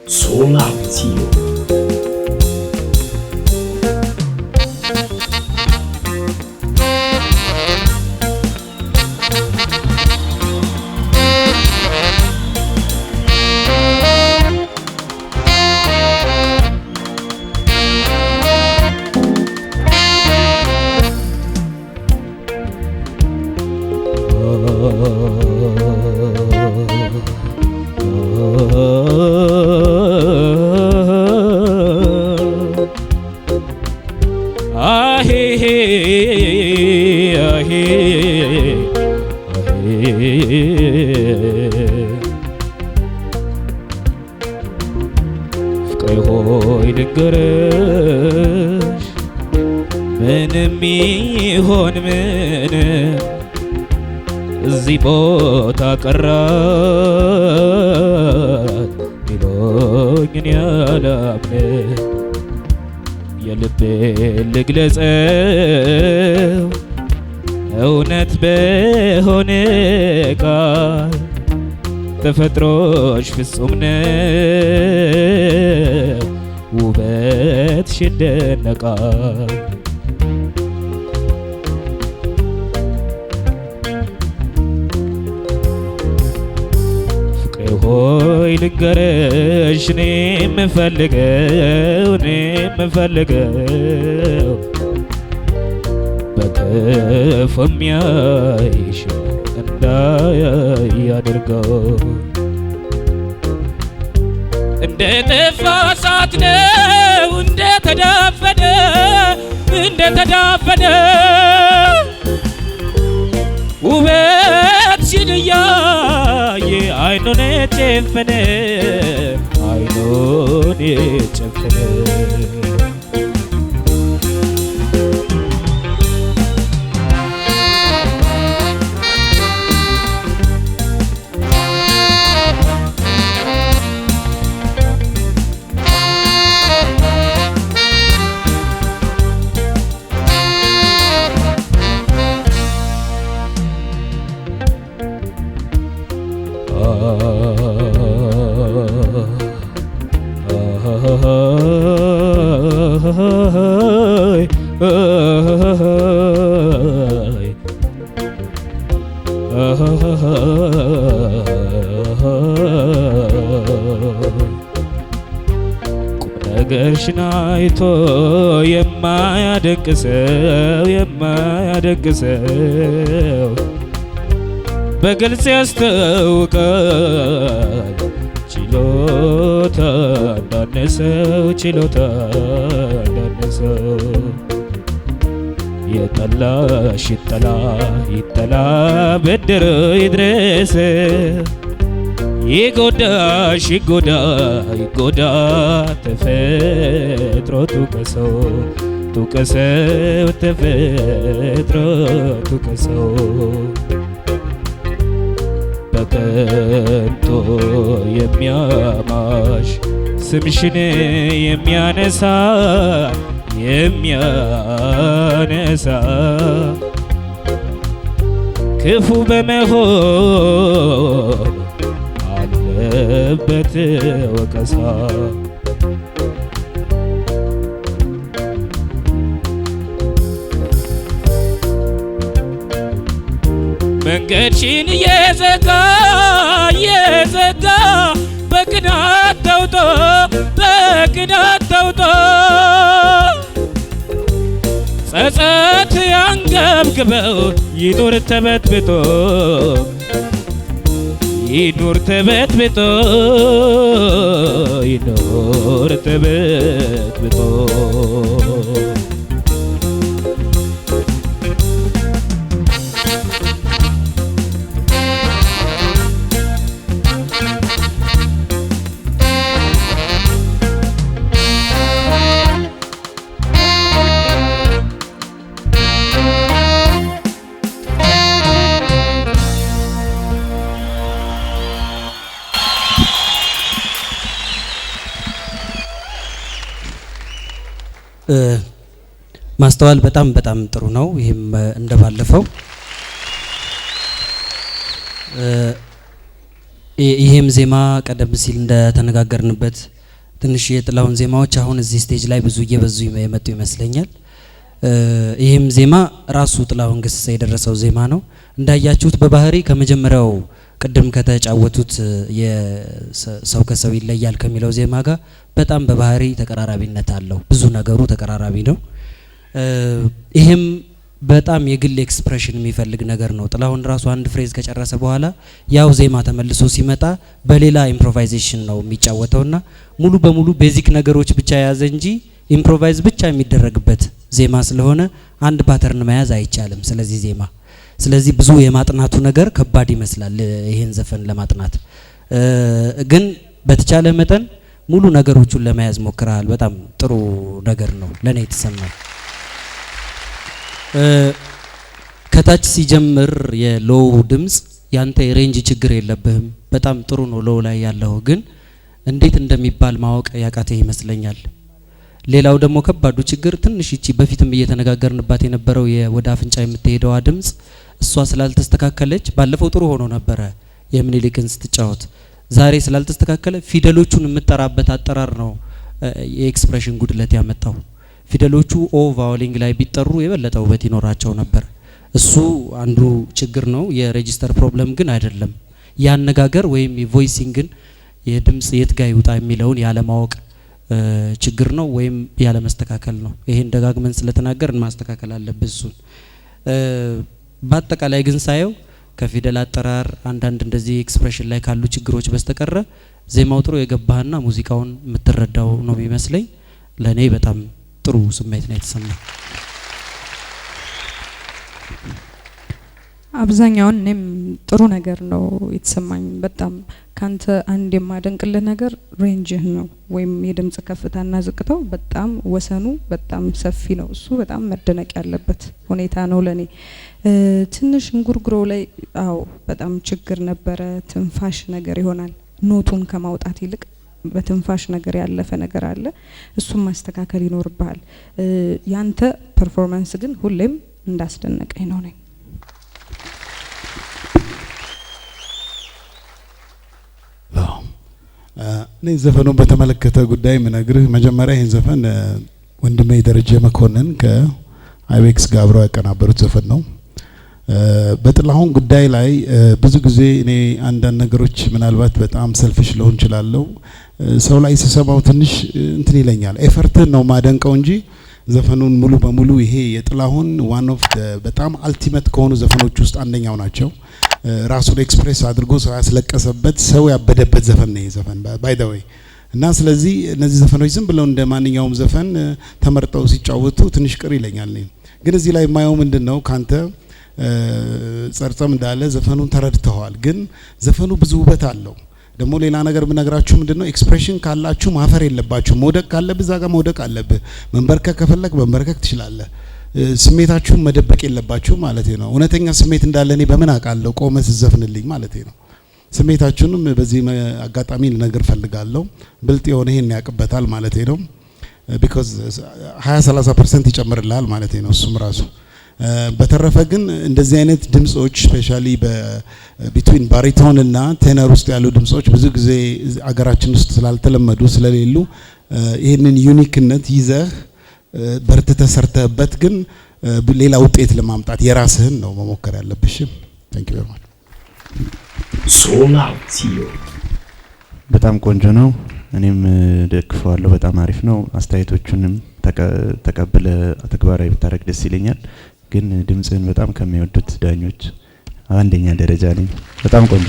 Solatio. ፍቅሬ ሆይ ልንገርሽ ምንም ይሆን ምንም እዚህ ቦታ ቀራት ቢሎኝን ያላምን የልቤን ልግለጸው እውነት በሆነ ቃል ተፈጥሮሽ ፍጹም ነው ውበትሽ ይደነቃል። ፍቅሬ ሆይ ልንገርሽ እኔ የምፈልገው በክፉ የሚያይሽ እንዳያይ ያድርገው። እንደ ጠፋ እሳት ነው እንደተዳፈነ ውበትሽን እያየ አይኑን ጨፈነ። ቁም ነገርሽን አይቶ የማያደንቅ ሰው በግልጽ ያስታውቃል ችሎታ እንዳነሰው የጠላሽ ይጠላ ብድር ይድረስ ይጎዳሽ ይጎዳ ተፈጥሮ ቱቀሰው ተፈጥሮ ቱቀሰው በከንቱ የሚያማሽ ስምሽን የሚያነሳ ክፉ በመሆን አለበት ወቀሳ። መንገድሽን እየዘጋ በቅናት ተውጦ ጸጸት ያንገብግበው ይኑር ተበጥብጦ ማስተዋል በጣም ጥሩ ነው። ይሄም እንደባለፈው ይሄም ዜማ ቀደም ሲል እንደተነጋገርንበት ትንሽ የጥላሁን ዜማዎች አሁን እዚህ ስቴጅ ላይ ብዙ እየበዙ የመጡ ይመስለኛል። ይህም ዜማ ራሱ ጥላሁን ገሰሰ የደረሰው ዜማ ነው። እንዳያችሁት በባህሪ ከመጀመሪያው ቅድም ከተጫወቱት የሰው ከሰው ይለያል ከሚለው ዜማ ጋር በጣም በባህሪ ተቀራራቢነት አለው። ብዙ ነገሩ ተቀራራቢ ነው። ይህም በጣም የግል ኤክስፕሬሽን የሚፈልግ ነገር ነው። ጥላሁን ራሱ አንድ ፍሬዝ ከጨረሰ በኋላ ያው ዜማ ተመልሶ ሲመጣ በሌላ ኢምፕሮቫይዜሽን ነው የሚጫወተውና ሙሉ በሙሉ ቤዚክ ነገሮች ብቻ የያዘ እንጂ ኢምፕሮቫይዝ ብቻ የሚደረግበት ዜማ ስለሆነ አንድ ፓተርን መያዝ አይቻልም ስለዚህ ዜማ። ስለዚህ ብዙ የማጥናቱ ነገር ከባድ ይመስላል ይሄን ዘፈን ለማጥናት። ግን በተቻለ መጠን ሙሉ ነገሮቹን ለመያዝ ሞክረሃል። በጣም ጥሩ ነገር ነው ለኔ የተሰማኝ። ከታች ሲጀምር የሎው ድምጽ ያንተ የሬንጅ ችግር የለብህም፣ በጣም ጥሩ ነው ሎው ላይ ያለው፣ ግን እንዴት እንደሚባል ማወቅ ያቃተ ይመስለኛል። ሌላው ደግሞ ከባዱ ችግር ትንሽ እቺ በፊትም እየተነጋገርንባት የነበረው ወደ አፍንጫ የምትሄደዋ ድምጽ እሷ ስላልተስተካከለች፣ ባለፈው ጥሩ ሆኖ ነበረ የምኒልክን ስትጫወት፣ ዛሬ ስላልተስተካከለ ፊደሎቹን የምጠራበት አጠራር ነው የኤክስፕሬሽን ጉድለት ያመጣው። ፊደሎቹ ኦ ቫውሊንግ ላይ ቢጠሩ የበለጠ ውበት ይኖራቸው ነበር። እሱ አንዱ ችግር ነው። የሬጂስተር ፕሮብለም ግን አይደለም። ያነጋገር ወይም የቮይሲንግን የድምጽ የት ጋር ይውጣ የሚለውን ያለማወቅ ችግር ነው ወይም ያለ መስተካከል ነው። ይሄን ደጋግመን ስለተናገርን ማስተካከል አለበት እሱን። በአጠቃላይ ግን ሳየው ከፊደል አጠራር አንዳንድ እንደዚህ ኤክስፕሬሽን ላይ ካሉ ችግሮች በስተቀረ ዜማው ጥሩ የገባህና ሙዚቃውን የምትረዳው ነው የሚመስለኝ። ለኔ በጣም ጥሩ ስሜት ነው የተሰማኝ። አብዛኛውን እኔም ጥሩ ነገር ነው የተሰማኝ። በጣም ካንተ አንድ የማደንቅልህ ነገር ሬንጅህ ነው ወይም የድምጽ ከፍታና ዝቅታው በጣም ወሰኑ በጣም ሰፊ ነው። እሱ በጣም መደነቅ ያለበት ሁኔታ ነው ለኔ። ትንሽ እንጉርጉሮ ላይ አዎ በጣም ችግር ነበረ። ትንፋሽ ነገር ይሆናል ኖቱን ከማውጣት ይልቅ በትንፋሽ ነገር ያለፈ ነገር አለ። እሱም ማስተካከል ይኖርብሃል። ያንተ ፐርፎርማንስ ግን ሁሌም እንዳስደነቀኝ ነው ነኝ። እኔ ዘፈኑን በተመለከተ ጉዳይ ምነግርህ መጀመሪያ ይህን ዘፈን ወንድሜ ደረጀ መኮንን ከአይቤክስ ጋር አብረው ያቀናበሩት ዘፈን ነው። በጥላሁን ጉዳይ ላይ ብዙ ጊዜ እኔ አንዳንድ ነገሮች ምናልባት በጣም ሰልፍሽ ልሆን እችላለሁ። ሰው ላይ ስሰማው ትንሽ እንትን ይለኛል። ኤፈርትን ነው ማደንቀው እንጂ ዘፈኑን ሙሉ በሙሉ ይሄ የጥላሁን ዋን ኦፍ በጣም አልቲሜት ከሆኑ ዘፈኖች ውስጥ አንደኛው ናቸው። ራሱን ኤክስፕሬስ አድርጎ ሰው ያስለቀሰበት ሰው ያበደበት ዘፈን ነው ይሄ ዘፈን ባይ ዘ ዌይ። እና ስለዚህ እነዚህ ዘፈኖች ዝም ብለው እንደ ማንኛውም ዘፈን ተመርጠው ሲጫወቱ ትንሽ ቅር ይለኛል። ግን እዚህ ላይ የማየው ምንድነው ካንተ ጸርጸም እንዳለ ዘፈኑን ተረድተዋል። ግን ዘፈኑ ብዙ ውበት አለው። ደግሞ ሌላ ነገር ብነግራችሁ ምንድነው ኤክስፕሬሽን ካላችሁ ማፈር የለባችሁ። መውደቅ ካለብህ እዛ ጋር መውደቅ አለብህ። መንበርከክ ከፈለክ መንበርከክ ትችላለህ። ስሜታችሁን መደበቅ የለባችሁ ማለት ነው። እውነተኛ ስሜት እንዳለ እኔ በምን አውቃለሁ? ቆመ ስዘፍንልኝ ማለት ነው። ስሜታችሁንም በዚህ አጋጣሚ ልነግር ፈልጋለሁ። ብልጥ የሆነ ይሄን ያቅበታል ማለት ነው። ቢኮዝ 20-30% ይጨምርልሃል ማለት ነው እሱም ራሱ። በተረፈ ግን እንደዚህ አይነት ድምጾች ስፔሻሊ በቢትዊን ባሪቶን እና ቴነር ውስጥ ያሉ ድምጾች ብዙ ጊዜ አገራችን ውስጥ ስላልተለመዱ ስለሌሉ ይሄንን ዩኒክነት ይዘህ በርትተህ ሰርተህበት ግን ሌላ ውጤት ለማምጣት የራስህን ነው መሞከር ያለብሽ። ታንክ ዩ ቬሪ ማች። ሶላቲዮ በጣም ቆንጆ ነው። እኔም ደግፈዋለሁ። በጣም አሪፍ ነው። አስተያየቶቹንም ተቀብለ ተግባራዊ ብታረግ ደስ ይለኛል። ግን ድምጽን በጣም ከሚወዱት ዳኞች አንደኛ ደረጃ ነኝ። በጣም ቆንጆ።